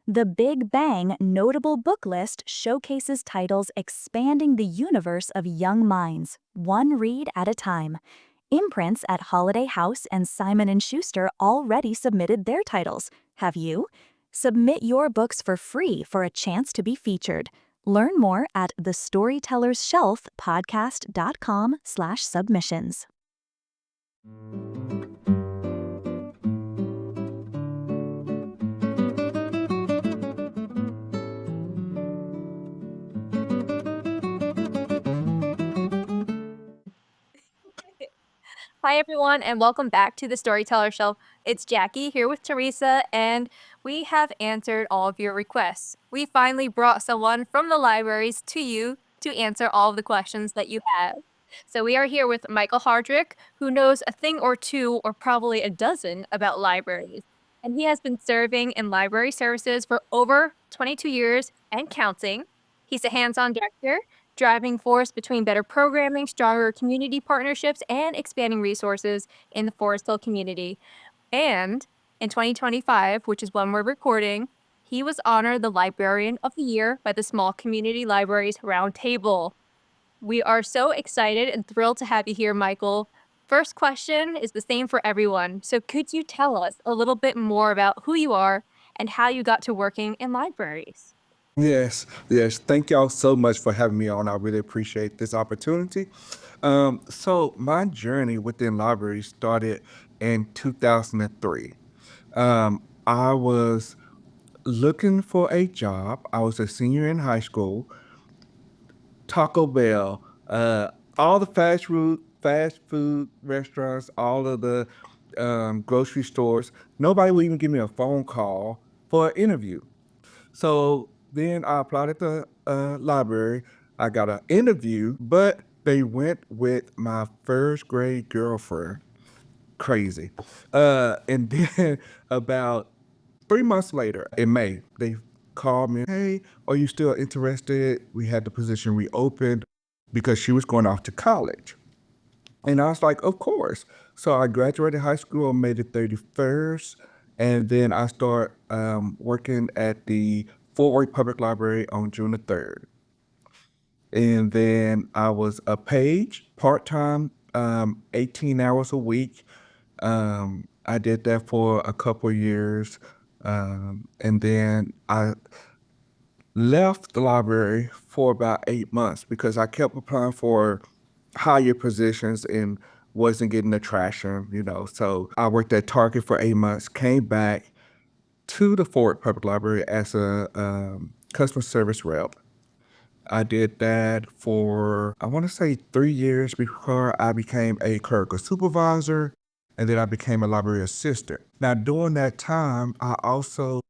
The Big Bang Notable Book List showcases titles expanding the universe of young minds, one read at a time. Imprints at Holiday House and Simon & Schuster already submitted their titles. Have you? Submit your books for free for a chance to be featured. Learn more at thestorytellersshelfpodcast.com/submissions. Hi, everyone, and welcome back to the Storyteller Shelf. It's Jackie here with Teresa, and we have answered all of your requests. We finally brought someone from the libraries to you to answer all of the questions that you have. So we are here with Michael Hardrick, who knows a thing or two, or probably a dozen, about libraries. And he has been serving in library services for over 22 years and counting. He's a hands-on director, driving force between better programming, stronger community partnerships, and expanding resources in the Forest Hill community. And in 2025, which is when we're recording, he was honored the Librarian of the Year by the Small Community Libraries Roundtable. We are so excited and thrilled to have you here, Michael. First question is the same for everyone. So could you tell us a little bit more about who you are and how you got to working in libraries? Yes, yes. Thank y'all so much for having me on. I really appreciate this opportunity. So my journey within libraries started in 2003. I was looking for a job. I was a senior in high school. Taco Bell, all the fast food restaurants, all of the grocery stores. Nobody would even give me a phone call for an interview. So then I applied at the library. I got an interview, but they went with my first grade girlfriend. Crazy. And then about 3 months later, in May, they called me, "Hey, are you still interested?" We had the position reopened because she was going off to college. And I was like, "Of course." So I graduated high school on May the 31st, and then I start working at the Fort Worth Public Library on June the 3rd. And then I was a page, part-time, 18 hours a week. I did that for a couple years. And then I left the library for about 8 months because I kept applying for higher positions and wasn't getting the traction. So I worked at Target for 8 months, came back to the Fort Public Library as a customer service rep. I did that for, I want to say, 3 years before I became a clerical supervisor, and then I became a library assistant. Now, during that time, I also,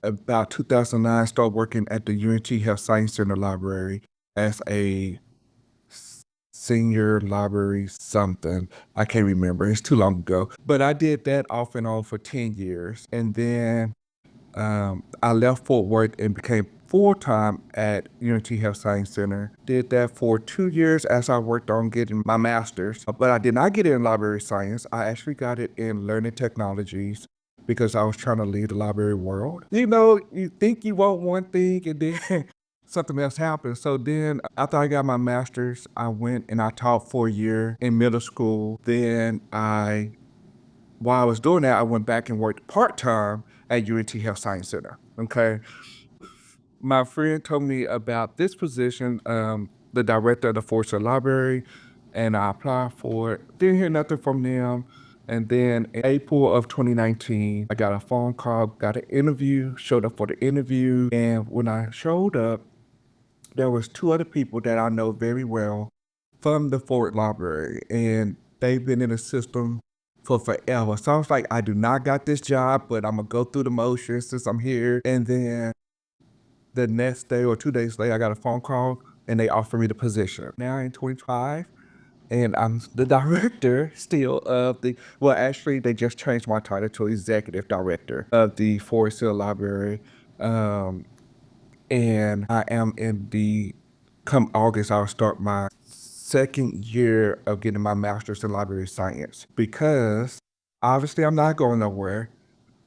about 2009, started working at the UNT Health Science Center Library as a senior library something. I can't remember. It's too long ago. But I did that off and on for 10 years. And then I left Fort Worth and became full-time at UNT Health Science Center. Did that for 2 years as I worked on getting my master's. But I did not get it in library science. I actually got it in learning technologies because I was trying to leave the library world. You think you want one thing and then something else happened. So then after I got my master's, I went and I taught for a year in middle school. While I was doing that, I went back and worked part-time at UNT Health Science Center. Okay. My friend told me about this position, the director of the Forest Hill Library, and I applied for it. Didn't hear nothing from them. And then in April of 2019, I got a phone call, got an interview, showed up for the interview. And when I showed up, there was two other people that I know very well from the Fort Library, and they've been in the system for forever. So I was like, I do not got this job, but I'm gonna go through the motions since I'm here. And then the next day or 2 days later, I got a phone call and they offered me the position. Now in 2025, and I'm the director still of well, actually, they just changed my title to executive director of the Forest Hill Library. Um, and I am come August, I'll start my second year of getting my master's in library science because obviously I'm not going nowhere.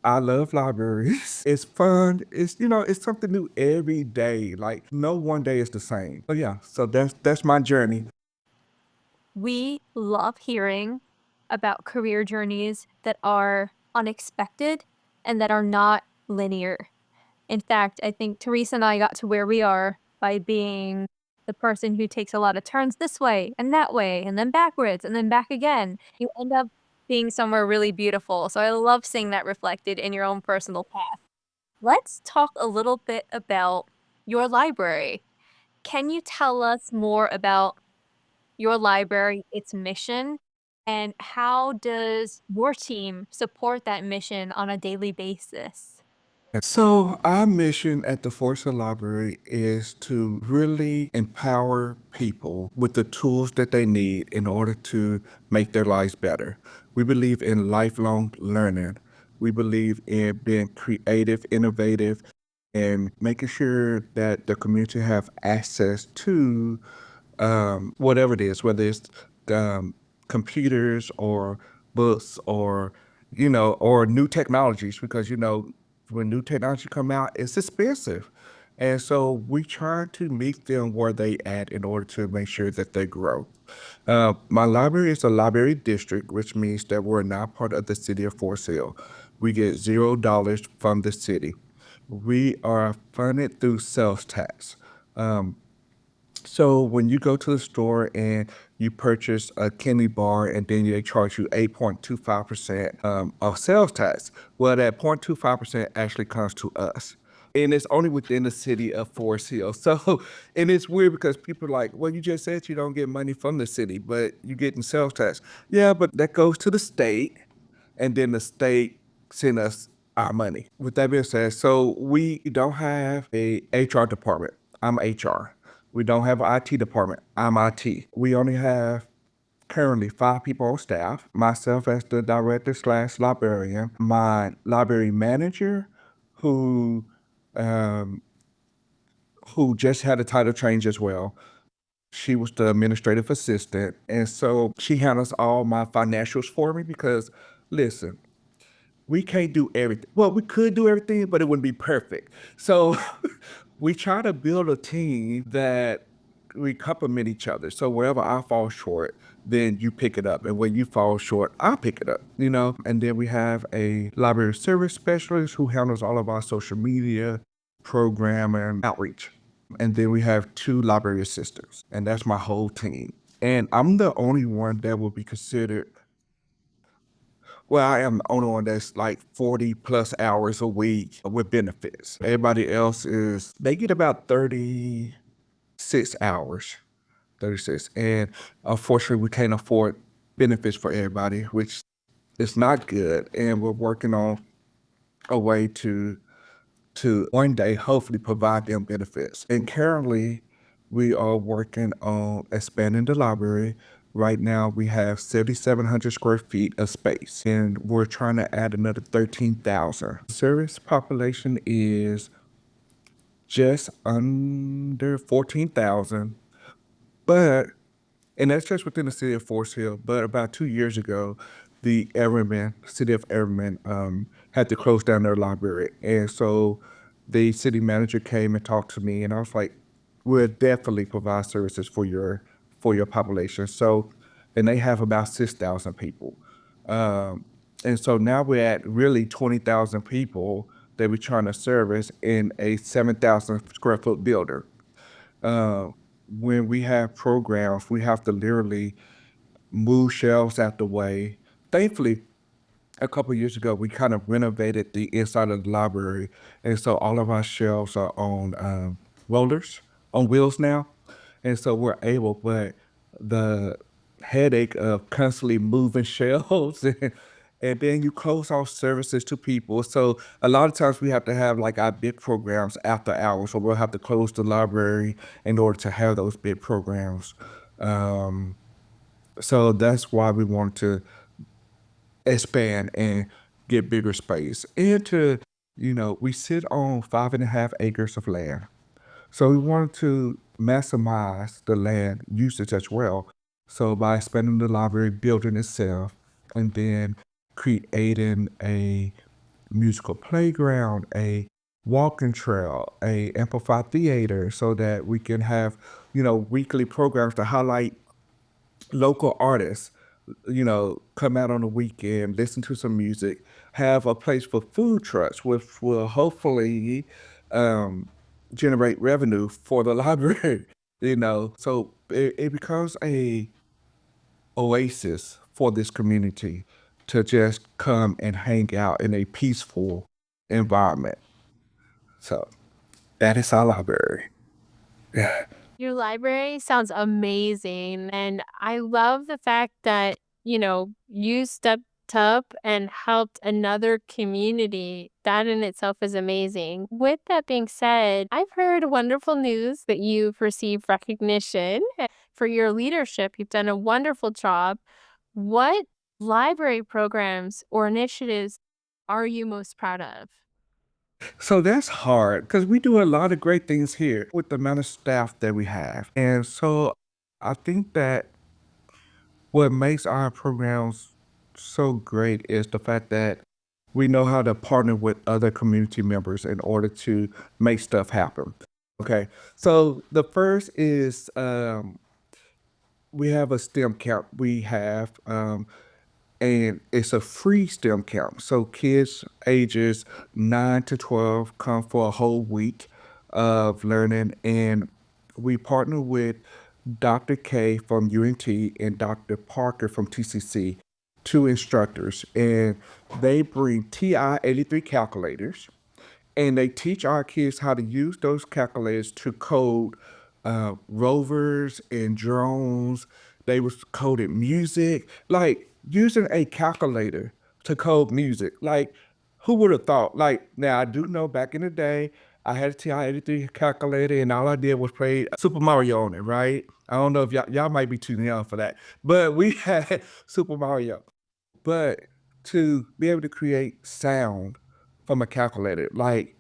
I love libraries. It's fun. It's something new every day. Like no one day is the same. So yeah, so that's my journey. We love hearing about career journeys that are unexpected and that are not linear. In fact, I think Teresa and I got to where we are by being the person who takes a lot of turns this way, and then backwards, and then back again. You end up being somewhere really beautiful. So I love seeing that reflected in your own personal path. Let's talk a little bit about your library. Can you tell us more about your library, its mission, and how does your team support that mission on a daily basis? So our mission at the Forza Library is to really empower people with the tools that they need in order to make their lives better. We believe in lifelong learning. We believe in being creative, innovative, and making sure that the community have access to whatever it is, whether it's computers or books or or new technologies, because when new technology come out, it's expensive, and so we try to meet them where they at in order to make sure that they grow. My library is a library district, which means that we're not part of the city of Fort Sill. We get $0 from the city. We are funded through sales tax. So when you go to the store and you purchase a candy bar and then they charge you 8.25% of sales tax, well, that 0.25% actually comes to us. And it's only within the city of Forest Hill. So, and it's weird because people are like, well, you just said you don't get money from the city, but you get in sales tax. Yeah, but that goes to the state, and then the state send us our money. With that being said, so we don't have a HR department. I'm HR. We don't have an IT department. I'm IT. We only have currently 5 people on staff. Myself as the director slash librarian. My library manager, who um, who just had a title change as well. She was the administrative assistant, and so she handles all my financials for me because, listen, we can't do everything. Well, we could do everything, but it wouldn't be perfect. So we try to build a team that we complement each other. So wherever I fall short, then you pick it up. And when you fall short, I pick it up. And then we have a library service specialist who handles all of our social media, program, and outreach. And then we have 2 library assistants, and that's my whole team. And I'm the only one that will be considered, well, I am the only one that's like 40 plus hours a week with benefits. Everybody else they get about 36 hours, 36. And unfortunately, we can't afford benefits for everybody, which is not good. And we're working on a way to one day hopefully provide them benefits. And currently, we are working on expanding the library. Right now, we have 7,700 square feet of space, and we're trying to add another 13,000. Service population is just under 14,000, but and that's just within the city of Forest Hill. But about 2 years ago, city of Everman, had to close down their library. And so the city manager came and talked to me, and I was like, we'll definitely provide services for your population. So, and they have about 6,000 people. Um, and so now we're at really 20,000 people that we're trying to service in a 7,000 square foot building. uh, when we have programs, we have to literally move shelves out the way. Thankfully, a couple years ago, we kind of renovated the inside of the library, and so all of our shelves are on rollers, on wheels now, and so we're able. But the headache of constantly moving shelves, and then you close off services to people. So a lot of times we have to have like our big programs after hours, so we'll have to close the library in order to have those big programs. Um, so that's why we want to expand and get bigger space. And we sit on 5.5 acres of land. So we wanted to maximize the land usage as well. So by expanding the library building itself and then creating a musical playground, a walking trail, a amplified theater, so that we can have, weekly programs to highlight local artists, come out on the weekend, listen to some music, have a place for food trucks, which will hopefully um, generate revenue for the library, So it becomes a oasis for this community to just come and hang out in a peaceful environment. So that is our library. Yeah. Your library sounds amazing. And I love the fact that, you stepped up and helped another community. That in itself is amazing. With that being said, I've heard wonderful news that you've received recognition for your leadership. You've done a wonderful job. What library programs or initiatives are you most proud of? So that's hard because we do a lot of great things here with the amount of staff that we have. And so I think that what makes our programs so great is the fact that we know how to partner with other community members in order to make stuff happen. Okay. So the first is we have a STEM camp. We have and it's a free STEM camp. So kids ages 9 to 12 come for a whole week of learning. And we partner with Dr. K from UNT and Dr. Parker from TCC, two instructors. And they bring TI 83 calculators and they teach our kids how to use those calculators to code rovers and drones. They was coded music, like using a calculator to code music. Like, who would have thought? Like, now I do know back in the day, I had a TI-83 calculator, and all I did was play Super Mario on it, right? I don't know if y'all might be too young for that, but we had Super Mario. But to be able to create sound from a calculator, like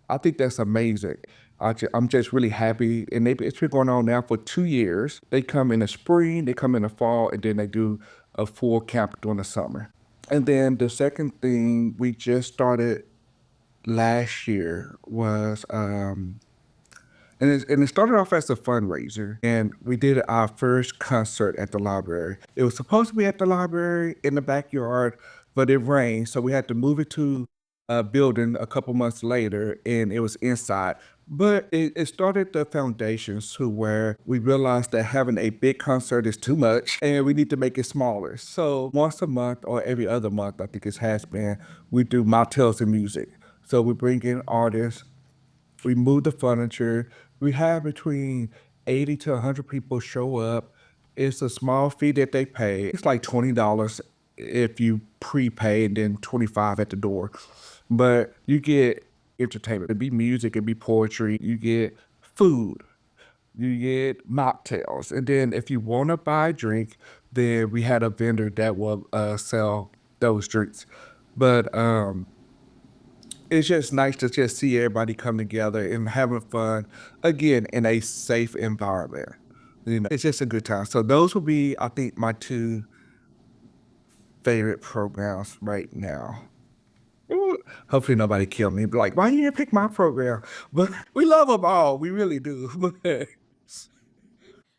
I think that's amazing. I'm just really happy, and it's been going on now for 2 years. They come in the spring, they come in the fall, and then they do a full camp during the summer. And then the second thing we just started last year was and it started off as a fundraiser, and we did our first concert at the library. It was supposed to be at the library in the backyard, but it rained, so we had to move it to a building a couple months later, and it was inside. But it started the foundations to where we realized that having a big concert is too much, and we need to make it smaller. So once a month or every other month, I think it has been, we do mocktails and music. So we bring in artists, we move the furniture. We have between 80 to 100 people show up. It's a small fee that they pay. It's like $20 if you prepay and then 25 at the door. But you get entertainment. It'd be music, it'd be poetry. You get food, you get mocktails. And then if you want to buy a drink, then we had a vendor that will sell those drinks. But it's just nice to just see everybody come together and having fun again in a safe environment. It's just a good time. So those will be, I think, my two favorite programs right now. Ooh, hopefully nobody kill me. Be like, why you didn't pick my program? But we love them all. We really do.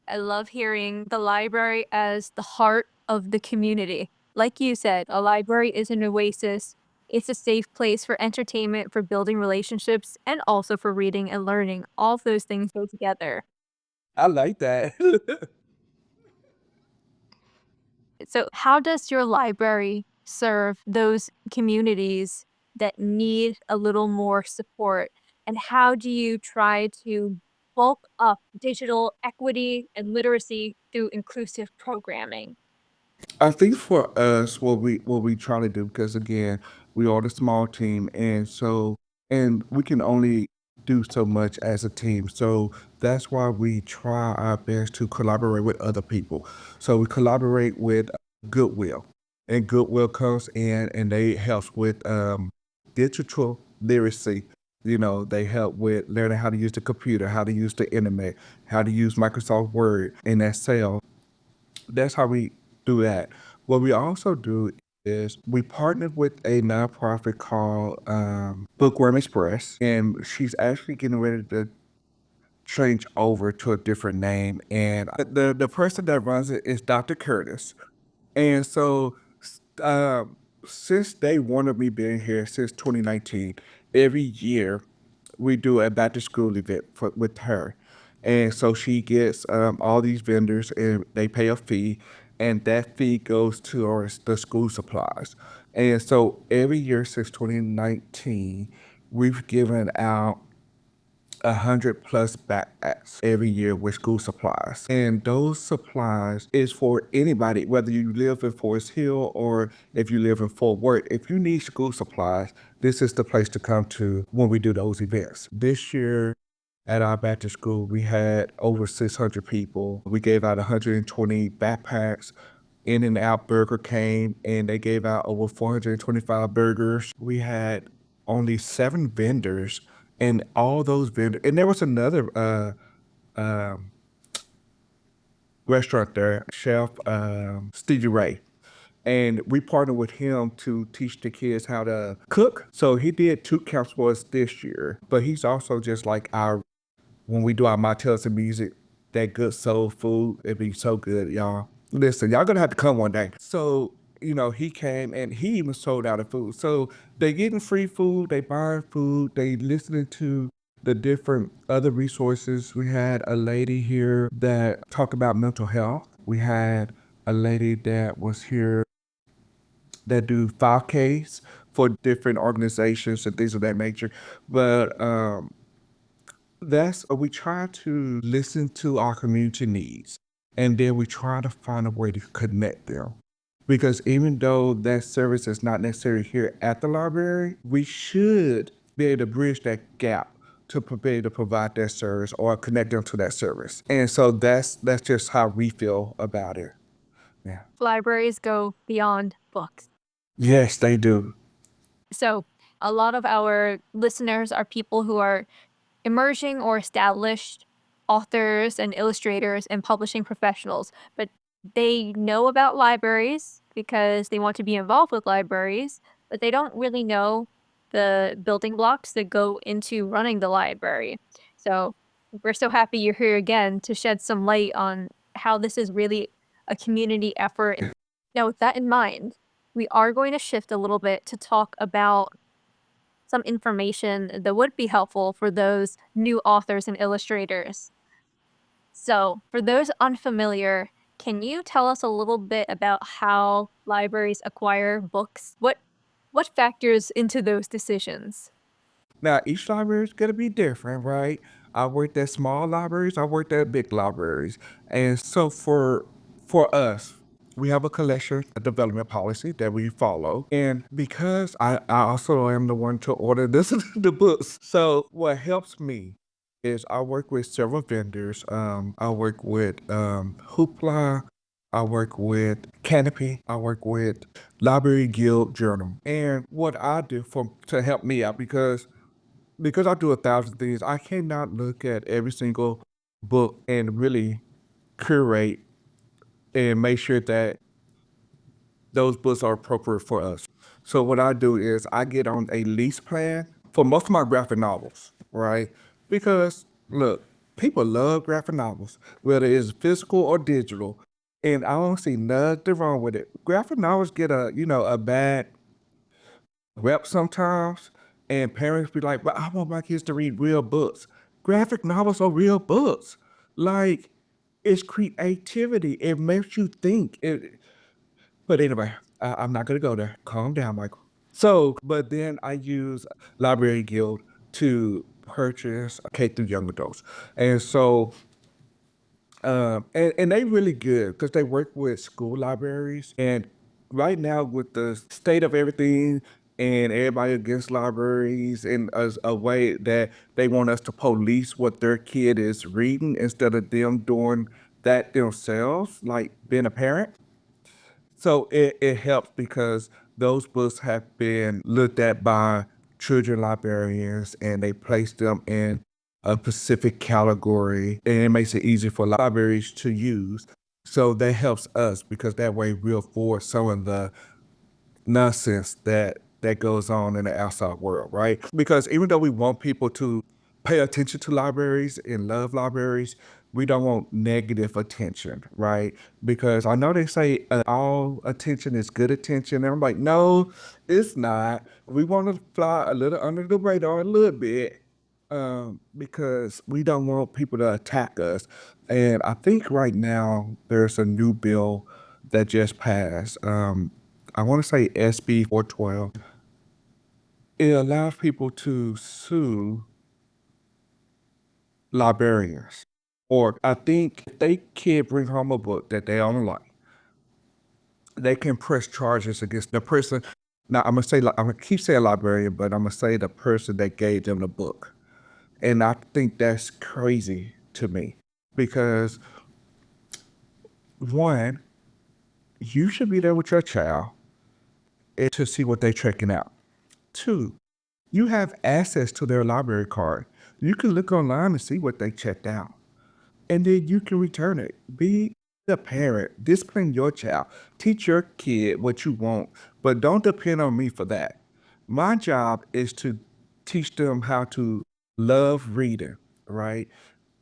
I love hearing the library as the heart of the community. Like you said, a library is an oasis. It's a safe place for entertainment, for building relationships, and also for reading and learning. All of those things go together. I like that. So, how does your library serve those communities that need a little more support? And how do you try to bulk up digital equity and literacy through inclusive programming? I think for us, what we try to do, because again, we are the small team, and we can only do so much as a team. So that's why we try our best to collaborate with other people. So we collaborate with Goodwill, and Goodwill comes in and they help with digital literacy. They help with learning how to use the computer, how to use the internet, how to use Microsoft Word and Excel. That's how we do that. What we also do is we partnered with a nonprofit called Bookworm Express, and she's actually getting ready to change over to a different name. And the person that runs it is Dr. Curtis. And so, since day one of me being here, since 2019, every year we do a back to school event with her. And so she gets all these vendors and they pay a fee, and that fee goes towards the school supplies. And so every year since 2019, we've given out 100+ backpacks every year with school supplies. And those supplies is for anybody, whether you live in Forest Hill or if you live in Fort Worth. If you need school supplies, this is the place to come to when we do those events. This year at our back to school, we had over 600 people. We gave out 120 backpacks. In and Out Burger came and they gave out over 425 burgers. We had only 7 vendors, and all those vendors, and there was another um, restaurant there, Chef Stevie Ray. And we partnered with him to teach the kids how to cook. So he did 2 camps for us this year, but he's also just like our when we do our mocktails and music, that good soul food, it'd be so good, y'all. Listen, y'all gonna have to come one day. So, he came and he even sold out of food. So they getting free food, they buying food, they listening to the different other resources. We had a lady here that talked about mental health. We had a lady that was here that do 5Ks for different organizations and things of that nature. But we try to listen to our community needs, and then we try to find a way to connect them. Because even though that service is not necessarily here at the library, we should be able to bridge that gap to be able to provide that service or connect them to that service. And so that's just how we feel about it. Yeah. Libraries go beyond books. Yes, they do. So, a lot of our listeners are people who are emerging or established authors and illustrators and publishing professionals, but they know about libraries because they want to be involved with libraries, but they don't really know the building blocks that go into running the library. So, we're so happy you're here again to shed some light on how this is really a community effort. Now, with that in mind, we are going to shift a little bit to talk about some information that would be helpful for those new authors and illustrators. So, for those unfamiliar, can you tell us a little bit about how libraries acquire books? What factors into those decisions? Now, each library is going to be different, right? I worked at small libraries, I worked at big libraries. And so for us, we have a collection a development policy that we follow. And because I also am the one to order this the books. So what helps me is I work with several vendors. I work with Hoopla, I work with Canopy, I work with Library Guild Journal. And what I do to help me out because I do 1,000 things, I cannot look at every single book and really curate and make sure that those books are appropriate for us. So what I do is I get on a lease plan for most of my graphic novels, right? Because look, people love graphic novels, whether it's physical or digital, and I don't see nothing wrong with it. Graphic novels get a bad rep sometimes, and parents be like, "But I want my kids to read real books." Graphic novels are real books. Like, it's creativity. It makes you think. But anyway, I'm not gonna go there. Calm down, Michael. So, but then I use Library Guild to purchase K through young adults, and so and they really good because they work with school libraries. And right now, with the state of everything and everybody against libraries and as a way that they want us to police what their kid is reading instead of them doing that themselves, like being a parent. So it helps because those books have been looked at by children librarians and they place them in a specific category and it makes it easy for libraries to use. So that helps us because that way we'll afford some of the nonsense that goes on in the outside world, right? Because even though we want people to pay attention to libraries and love libraries, we don't want negative attention, right? Because I know they say all attention is good attention. And I'm like, no, it's not. We want to fly a little under the radar a little bit, because we don't want people to attack us. And I think right now there's a new bill that just passed. I want to say SB 412. It allows people to sue librarians. Or I think if they can't bring home a book that they don't like, they can press charges against the person. Now I'm gonna keep saying librarian, but I'm gonna say the person that gave them the book. And I think that's crazy to me because one, you should be there with your child and to see what they're checking out. Two, you have access to their library card. You can look online and see what they checked out. And then you can return it. Be the parent. Discipline your child. Teach your kid what you want, but don't depend on me for that. My job is to teach them how to love reading, right?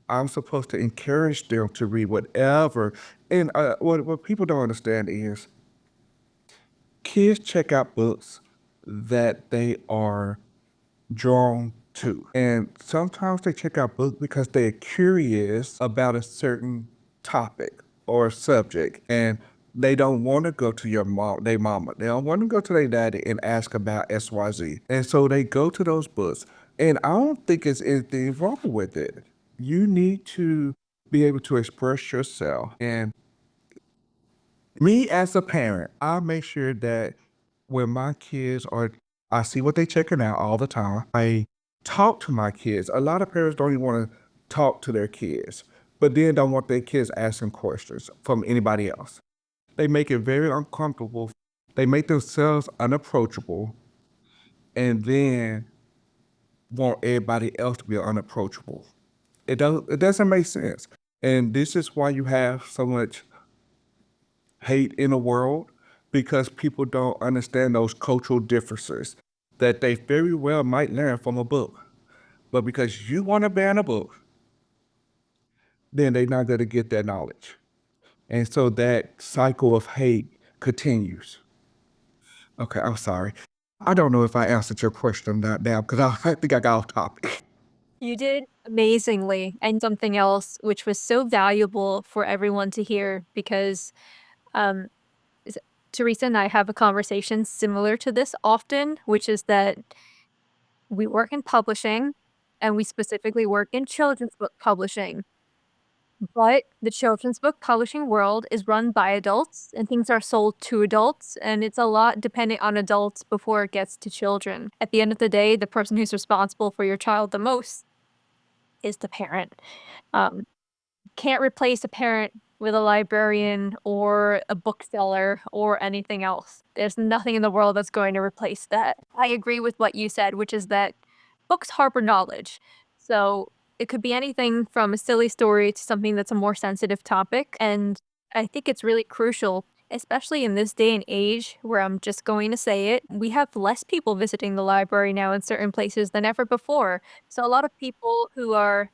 I'm supposed to encourage them to read whatever. And what people don't understand is kids check out books that they are drawn to. And sometimes they check out books because they're curious about a certain topic or subject. And they don't want to go to their mama. They don't want to go to their daddy and ask about XYZ. And so they go to those books. And I don't think it's anything wrong with it. You need to be able to express yourself. And me as a parent, I make sure that when my kids are, I see what they checking out all the time. I talk to my kids. A lot of parents don't even want to talk to their kids, but then don't want their kids asking questions from anybody else. They make it very uncomfortable. They make themselves unapproachable and then want everybody else to be unapproachable. It doesn't make sense. And this is why you have so much hate in the world, because people don't understand those cultural differences that they very well might learn from a book. But because you want to ban a book, then they're not going to get that knowledge. And so that cycle of hate continues. Okay, I'm sorry. I don't know if I answered your question now because I think I got off topic. You did amazingly. And something else which was so valuable for everyone to hear because um, Teresa and I have a conversation similar to this often, which is that we work in publishing and we specifically work in children's book publishing. But the children's book publishing world is run by adults and things are sold to adults, and it's a lot dependent on adults before it gets to children. At the end of the day, the person who's responsible for your child the most is the parent. Um, can't replace a parent with a librarian or a bookseller or anything else. There's nothing in the world that's going to replace that. I agree with what you said, which is that books harbor knowledge. So it could be anything from a silly story to something that's a more sensitive topic. And I think it's really crucial, especially in this day and age where I'm just going to say it, we have less people visiting the library now in certain places than ever before. So a lot of people who are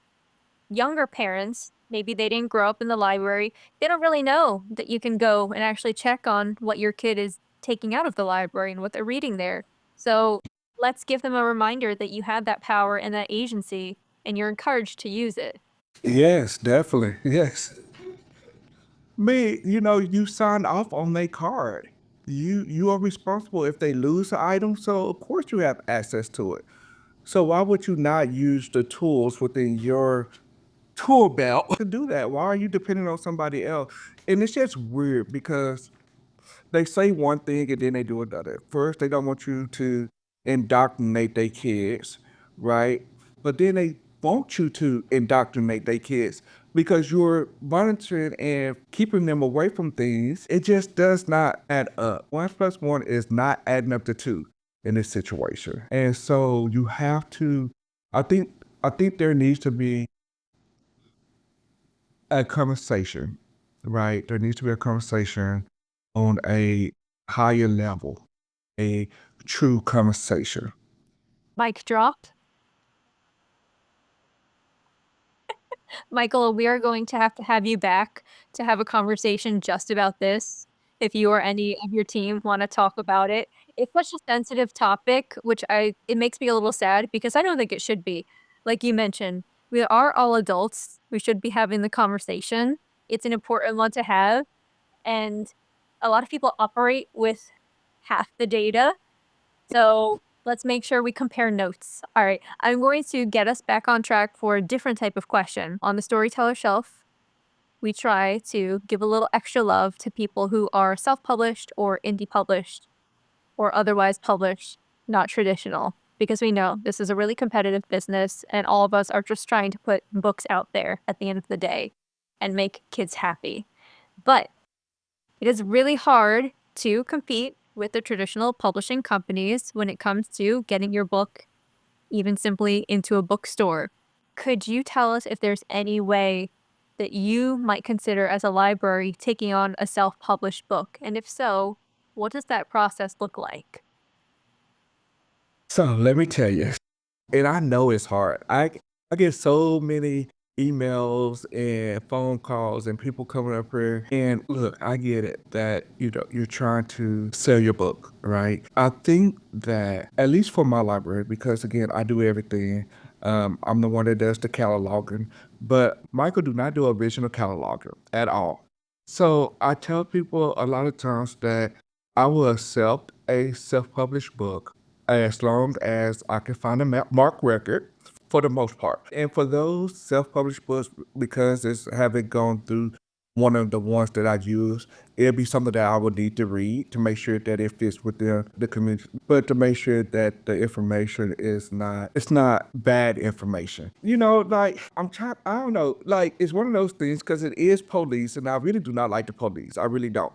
younger parents, maybe they didn't grow up in the library, they don't really know that you can go and actually check on what your kid is taking out of the library and what they're reading there. So let's give them a reminder that you have that power and that agency and you're encouraged to use it. Yes, definitely. Yes. You signed off on their card. You are responsible if they lose the item, so of course you have access to it. So why would you not use the tools within your tool belt to do that? Why are you depending on somebody else? And it's just weird because they say one thing and then they do another. First, they don't want you to indoctrinate their kids, right? But then they want you to indoctrinate their kids because you're monitoring and keeping them away from things. It just does not add up. 1 plus 1 is not adding up to 2 in this situation. And so you have to, I think, I think there needs to be a conversation, right? There needs to be a conversation on a higher level a true conversation. Mic drop. Michael, we are going to have you back to have a conversation just about this. If you or any of your team want to talk about it, it's such a sensitive topic, which it makes me a little sad because I don't think it should be. Like you mentioned, we are all adults. We should be having the conversation. It's an important one to have, and a lot of people operate with half the data. So let's make sure we compare notes. All right, I'm going to get us back on track for a different type of question. On the Storyteller shelf, we try to give a little extra love to people who are self-published or indie published or otherwise published, not traditional, because we know this is a really competitive business and all of us are just trying to put books out there at the end of the day and make kids happy. But it is really hard to compete with the traditional publishing companies when it comes to getting your book even simply into a bookstore. Could you tell us if there's any way that you might consider as a library taking on a self-published book? And if so, what does that process look like? So let me tell you, and I know it's hard. I get so many emails and phone calls and people coming up here. And look, I get it that you're trying to sell your book, right? I think that at least for my library, because again, I do everything. I'm the one that does the cataloging, but Michael do not do original cataloging at all. So I tell people a lot of times that I will accept a self-published book as long as I can find a mark record for the most part. And for those self-published books, because it's haven't gone through one of the ones that I use, it'll be something that I would need to read to make sure that it fits within the community, but to make sure that the information is it's not bad information. Like I don't know, like it's one of those things because it is police and I really do not like the police. I really don't.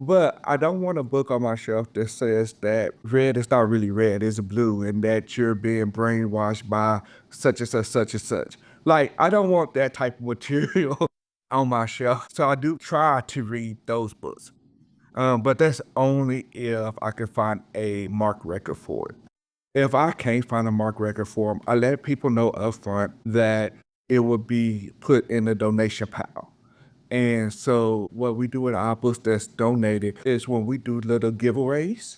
But I don't want a book on my shelf that says that red is not really red, it's blue, and that you're being brainwashed by such and such, such and such. Like, I don't want that type of material on my shelf. So I do try to read those books. But that's only if I can find a mark record for it. If I can't find a mark record for them, I let people know upfront that it will be put in the donation pile. And so what we do with our books that's donated is when we do little giveaways,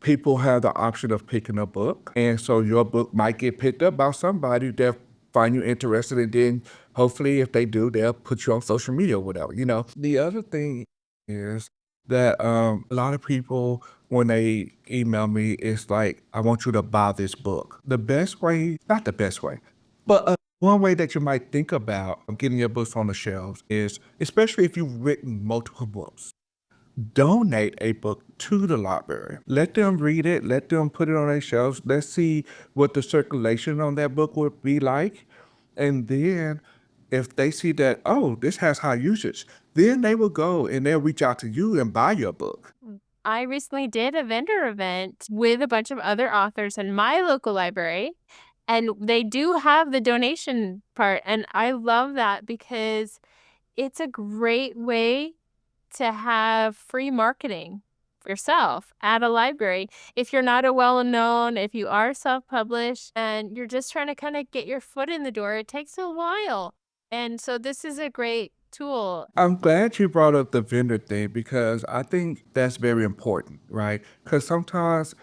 people have the option of picking a book. And so your book might get picked up by somebody that find you interested. And then hopefully if they do, they'll put you on social media or whatever. The other thing is that a lot of people, when they email me, it's like, I want you to buy this book. The best way, not the best way, but one way that you might think about getting your books on the shelves is, especially if you've written multiple books, donate a book to the library. Let them read it. Let them put it on their shelves. Let's see what the circulation on that book would be like. And then if they see that, oh, this has high usage, then they will go and they'll reach out to you and buy your book. I recently did a vendor event with a bunch of other authors in my local library, and they do have the donation part. And I love that because it's a great way to have free marketing for yourself at a library. If you're not a well-known, if you are self-published and you're just trying to kind of get your foot in the door, it takes a while. And so this is a great tool. I'm glad you brought up the vendor thing because I think that's very important, right? Because sometimes,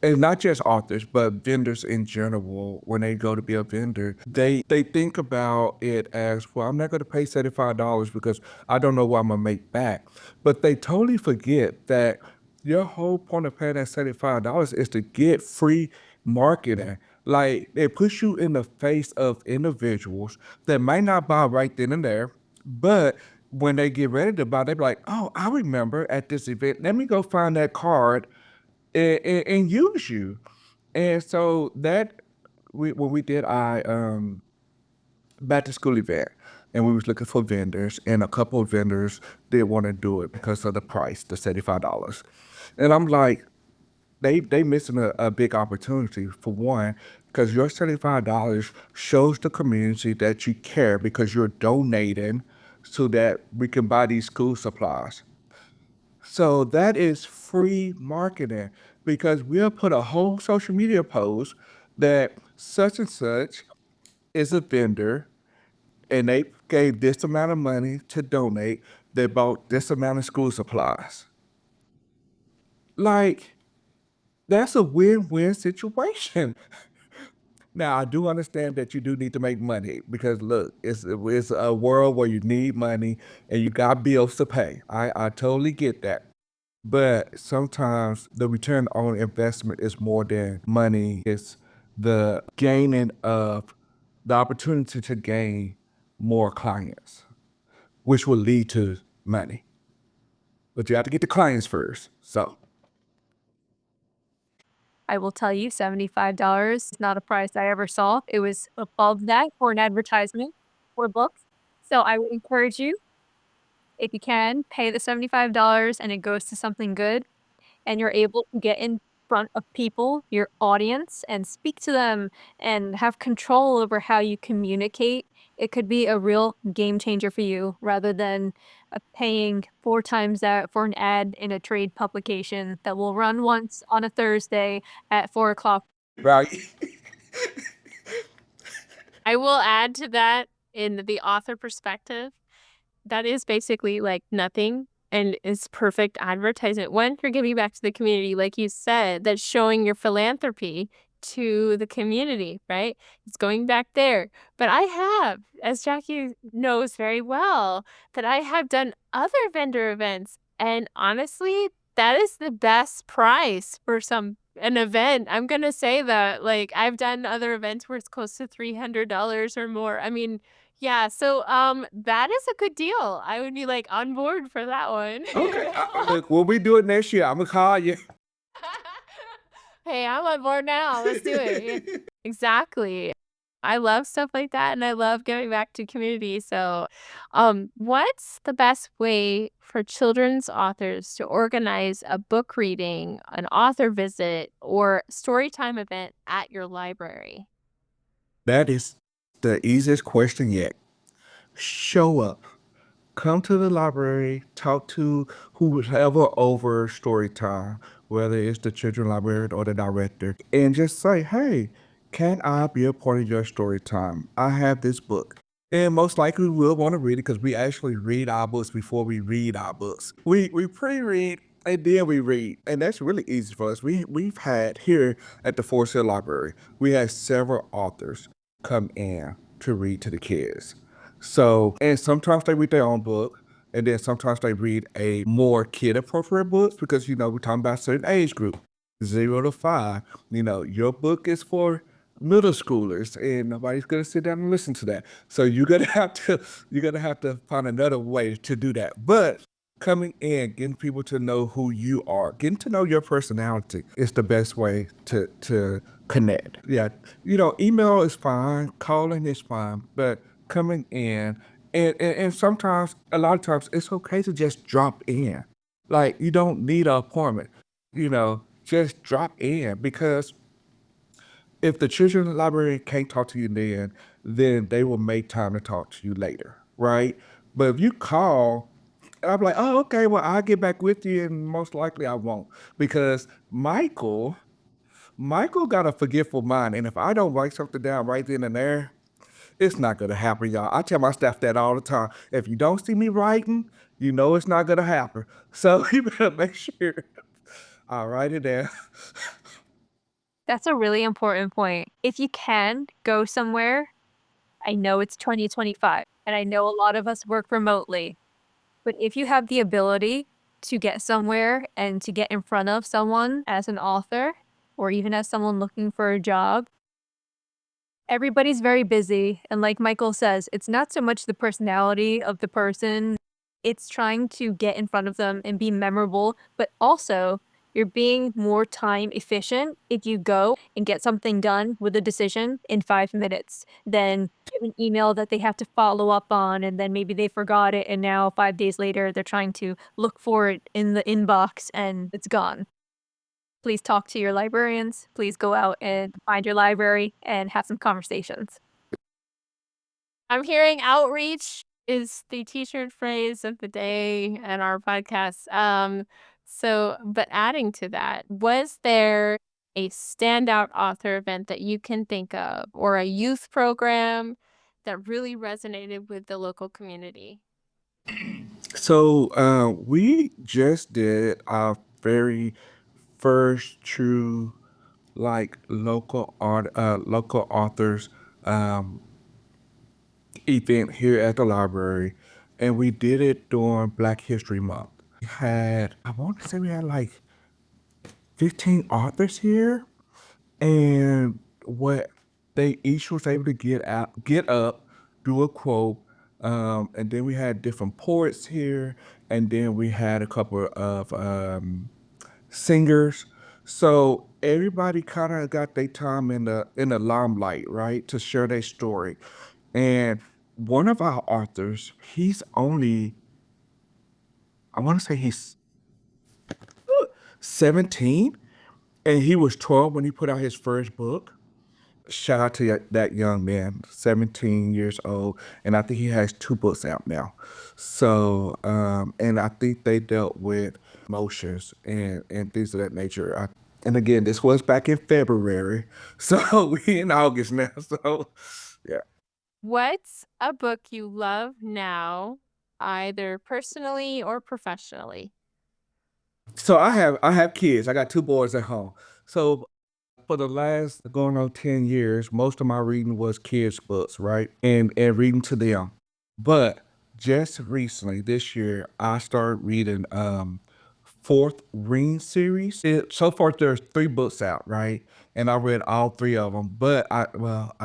and not just authors, but vendors in general, when they go to be a vendor, they think about it as, well, I'm not going to pay $75 because I don't know what I'm going to make back. But they totally forget that your whole point of paying that $75 is to get free marketing. Like, they push you in the face of individuals that might not buy right then and there, but when they get ready to buy, they be like, oh, I remember at this event, let me go find that card and use you. And so when we did our back to school event, and we was looking for vendors, and a couple of vendors didn't want to do it because of the price, the $75. And I'm like, they missing a big opportunity for one, because your $75 shows the community that you care because you're donating so that we can buy these school supplies. So that is free marketing. because we'll put a whole social media post that such and such is a vendor and they gave this amount of money to donate. They bought this amount of school supplies. Like, that's a win-win situation. Now, I do understand that you do need to make money because look, it's a world where you need money and you got bills to pay. I totally get that. But sometimes the return on investment is more than money. It's the gaining of the opportunity to gain more clients, which will lead to money. But you have to get the clients first. So I will tell you, $75 is not a price I ever saw. It was above that for an advertisement for books. So I would encourage you, if you can, pay the $75 and it goes to something good and you're able to get in front of people, your audience, and speak to them and have control over how you communicate. It could be a real game changer for you rather than paying 4 times that for an ad in a trade publication that will run once on a Thursday at 4 o'clock. right. I will add to that in the author perspective. That is basically like nothing and it's perfect advertisement. One, you're giving back to the community, like you said, that's showing your philanthropy to the community, right? It's going back there. But I have, as Jackie knows very well, that I have done other vendor events. And honestly, that is the best price for an event. I'm gonna say that. Like I've done other events where it's close to $300 or more. I mean, yeah, so, that is a good deal. I would be, like, on board for that one. Okay. Look, when we do it next year, I'm gonna call you. Hey, I'm on board now, let's do it, yeah. Exactly. I love stuff like that, and I love giving back to community, so, what's the best way for children's authors to organize a book reading, an author visit, or story time event at your library? That is the easiest question yet. Show up. Come to the library, talk to whoever over story time, whether it's the children librarian or the director, and just say, hey, can I be a part of your story time? I have this book. And most likely we'll want to read it because we actually read our books before we read our books. We pre-read and then we read. And that's really easy for us. We've had here at the Forest Hill Library, we had several authors come in to read to the kids. So, and sometimes they read their own book, and then sometimes they read a more kid-appropriate book because, we're talking about a certain age group, 0 to 5. Your book is for middle schoolers, and nobody's gonna sit down and listen to that. So you're gonna have to find another way to do that. But coming in, getting people to know who you are, getting to know your personality is the best way to connect. Yeah, email is fine, calling is fine, but coming in and sometimes a lot of times it's okay to just drop in. Like you don't need an appointment, just drop in because if the children's librarian can't talk to you then they will make time to talk to you later, right? But if you call, I'm like, oh, okay, well, I'll get back with you, and most likely I won't because Michael got a forgetful mind, and if I don't write something down right then and there, it's not gonna happen, y'all. I tell my staff that all the time. If you don't see me writing, you know it's not gonna happen. So you better make sure I write it down. That's a really important point. If you can go somewhere, I know it's 2025 and I know a lot of us work remotely, but if you have the ability to get somewhere and to get in front of someone as an author or even as someone looking for a job, everybody's very busy. And like Michael says, it's not so much the personality of the person, it's trying to get in front of them and be memorable, but also you're being more time efficient if you go and get something done with a decision in 5 minutes than an email that they have to follow up on and then maybe they forgot it and now 5 days later they're trying to look for it in the inbox and it's gone. Please talk to your librarians. Please go out and find your library and have some conversations. I'm hearing outreach is the t-shirt phrase of the day and our podcast. So, but adding to that, was there a standout author event that you can think of or a youth program that really resonated with the local community? So we just did our very first true like local authors um, event here at the library, and we did it during Black History Month. I want to say we had like 15 authors here, and what they each was able to get up, do a quote, and then we had different poets here, and then we had a couple of singers. So everybody kind of got their time in the limelight, right, to share their story. And one of our authors, he's only, I want to say he's 17, and he was 12 when he put out his first book. Shout out to that young man, 17 years old, and I think he has 2 books out now. So, and I think they dealt with emotions and things of that nature. And again, this was back in February, so we in August now. So, yeah. What's a book you love now, either personally or professionally? So I have kids. I got 2 boys at home. So for the last going on 10 years, most of my reading was kids' books, right? And reading to them. But just recently, this year, I started reading fourth Ring series. So far there's 3 books out, right? And I read all 3 of them, but I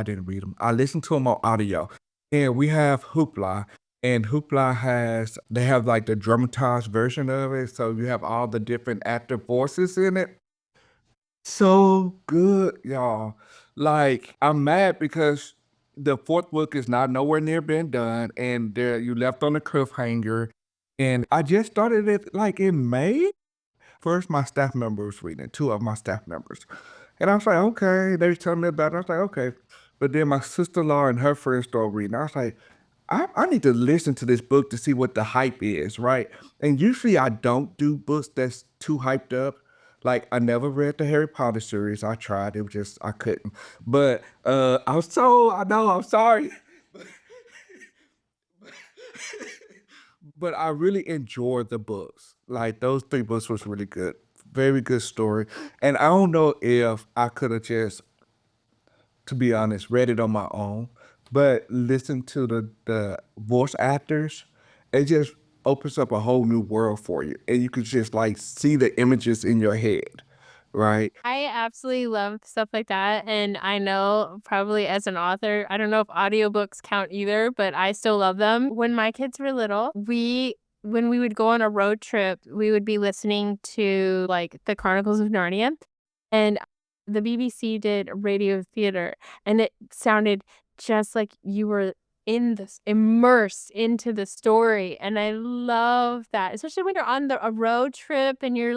didn't read them. I listened to them on audio. And we have Hoopla. And they have like the dramatized version of it. So you have all the different active voices in it. So good, y'all. Like, I'm mad because the 4th book is not nowhere near been done, and there you left on a cliffhanger. And I just started it like in May. First, my staff member was reading it, 2 of my staff members. And I was like, okay. They were telling me about it. I was like, okay. But then my sister-in-law and her friends started reading. I was like, I need to listen to this book to see what the hype is, right? And usually I don't do books that's too hyped up. Like I never read the Harry Potter series. I tried. It was just I couldn't. But I know, I'm sorry. But I really enjoyed the books. Like those 3 books was really good. Very good story. And I don't know if I could have just, to be honest, read it on my own, but listen to the voice actors, it just opens up a whole new world for you. And you could just like see the images in your head, right? I absolutely love stuff like that, and I know probably as an author, I don't know if audiobooks count either, but I still love them. When my kids were little, when we would go on a road trip, we would be listening to, like, the Chronicles of Narnia, and the BBC did radio theater, and it sounded just like you were in this immersed into the story, and I love that, especially when you're on a road trip and you're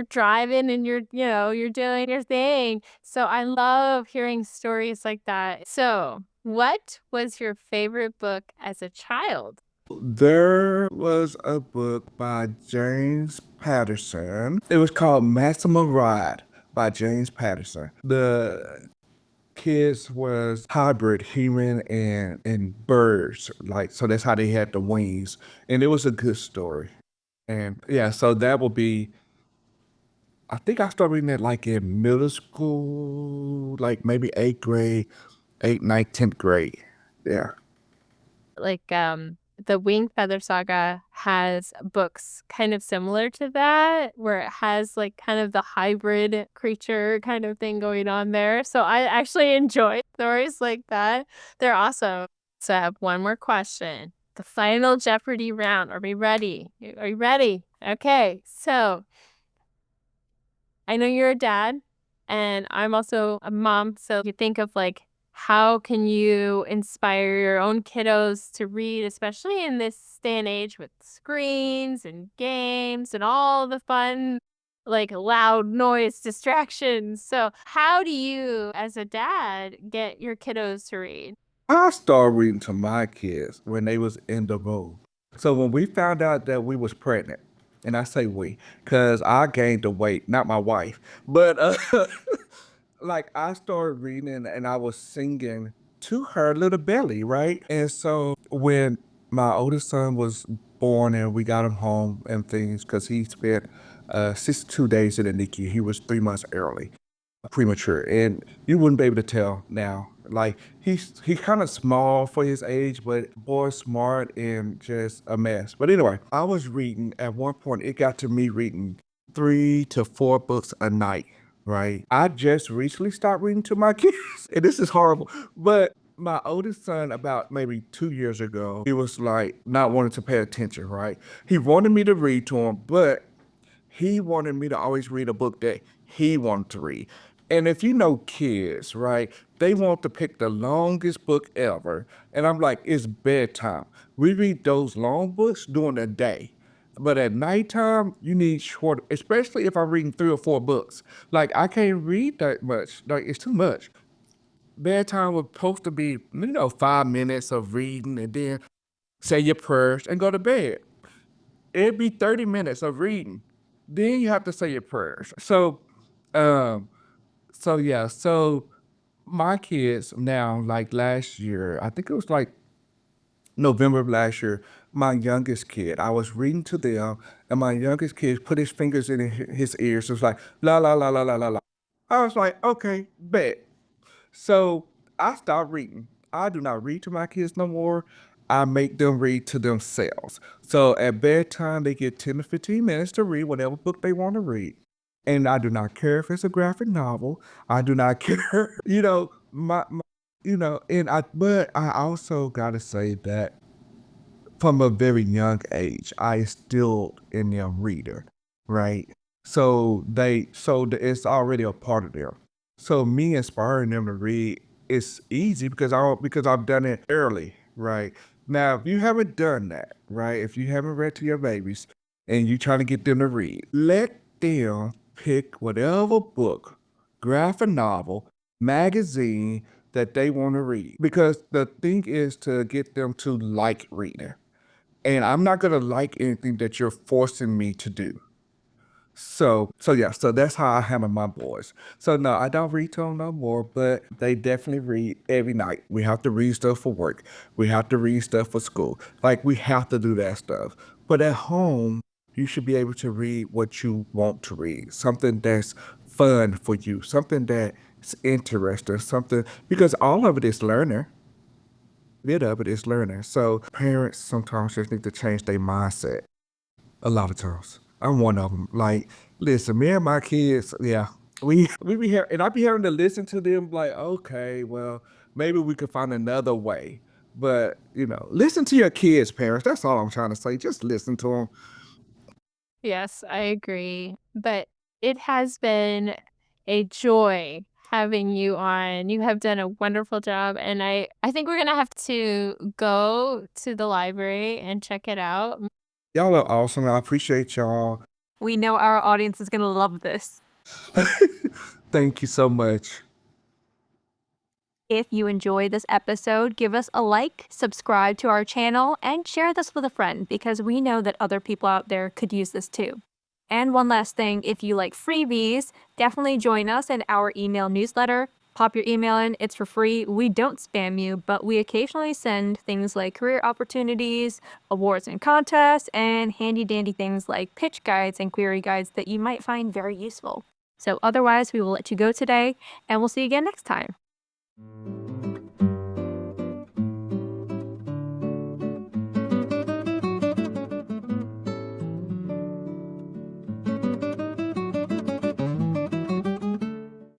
driving and you're doing your thing. So I love hearing stories like that. So, what was your favorite book as a child? There was a book by James Patterson. It was called Maximum Ride by James Patterson. The kids was hybrid human and birds, like so that's how they had the wings. And it was a good story. And yeah, so that will be, I think I started reading it like in middle school, like maybe 8th grade, 8th, 9th, 10th grade. Yeah. Like, the Winged Feather Saga has books kind of similar to that, where it has, like, kind of the hybrid creature kind of thing going on there. So I actually enjoy stories like that. They're awesome. So I have one more question. The final Jeopardy round. Are we ready? Are you ready? Okay. So I know you're a dad, and I'm also a mom. So you think of like, how can you inspire your own kiddos to read, especially in this day and age with screens and games and all the fun, like loud noise distractions? So, how do you, as a dad, get your kiddos to read? I started reading to my kids when they was in the room. So when we found out that we was pregnant, And I say we, because I gained the weight, not my wife. But like I started reading and I was singing to her little belly, right? And so when my oldest son was born and we got him home and things, because he spent 62 days in the NICU, he was 3 months early premature, and you wouldn't be able to tell now. Like he's kind of small for his age, but boy, smart and just a mess. But anyway, I was reading at one point. It got to me reading 3 to 4 books a night. Right. I just recently stopped reading to my kids, and this is horrible. But my oldest son, about maybe 2 years ago, he was like not wanting to pay attention. Right. He wanted me to read to him, but he wanted me to always read a book that he wanted to read. And if you know kids, right, they want to pick the longest book ever. And I'm like, it's bedtime. We read those long books during the day. But at nighttime, you need short, especially if I'm reading 3 or 4 books. Like, I can't read that much. Like, it's too much. Bedtime was supposed to be, 5 minutes of reading and then say your prayers and go to bed. It'd be 30 minutes of reading. Then you have to say your prayers. Um, so my kids now, like last year, I think it was like November of last year, my youngest kid, I was reading to them, and my youngest kid put his fingers in his ears. It was like, la, la, la, la, la, la, la. I was like, okay, bet. So I stopped reading. I do not read to my kids no more. I make them read to themselves. So at bedtime, they get 10 to 15 minutes to read whatever book they want to read. And I do not care if it's a graphic novel. I do not care, but I also got to say that from a very young age, I instilled in them reader, right? It's already a part of them. So me inspiring them to read is easy because I've done it early, right? Now, if you haven't done that, right? If you haven't read to your babies and you trying to get them to read, let them pick whatever book, graphic novel, magazine that they want to read. Because the thing is to get them to like reading. And I'm not gonna like anything that you're forcing me to do. So that's how I handle my boys. So no, I don't read to them no more, but they definitely read every night. We have to read stuff for work. We have to read stuff for school. Like we have to do that stuff. But at home, you should be able to read what you want to read. Something that's fun for you, something that's interesting, something because all of it is learning. Bit of it is learning. So parents sometimes just need to change their mindset. A lot of times. I'm one of them. Like, listen, me and my kids, yeah, we be here, and I be having to listen to them. Like, okay, well, maybe we could find another way. But listen to your kids, parents. That's all I'm trying to say. Just listen to them. Yes, I agree. But it has been a joy having you on. You have done a wonderful job, and I think we're gonna have to go to the library and check it out. Y'all are awesome. I appreciate y'all. We know our audience is going to love this. Thank you so much. If you enjoyed this episode, give us a like, subscribe to our channel, and share this with a friend because we know that other people out there could use this too. And one last thing, if you like freebies, definitely join us in our email newsletter. Pop your email in, it's for free. We don't spam you, but we occasionally send things like career opportunities, awards and contests, and handy dandy things like pitch guides and query guides that you might find very useful. So otherwise, we will let you go today, and we'll see you again next time.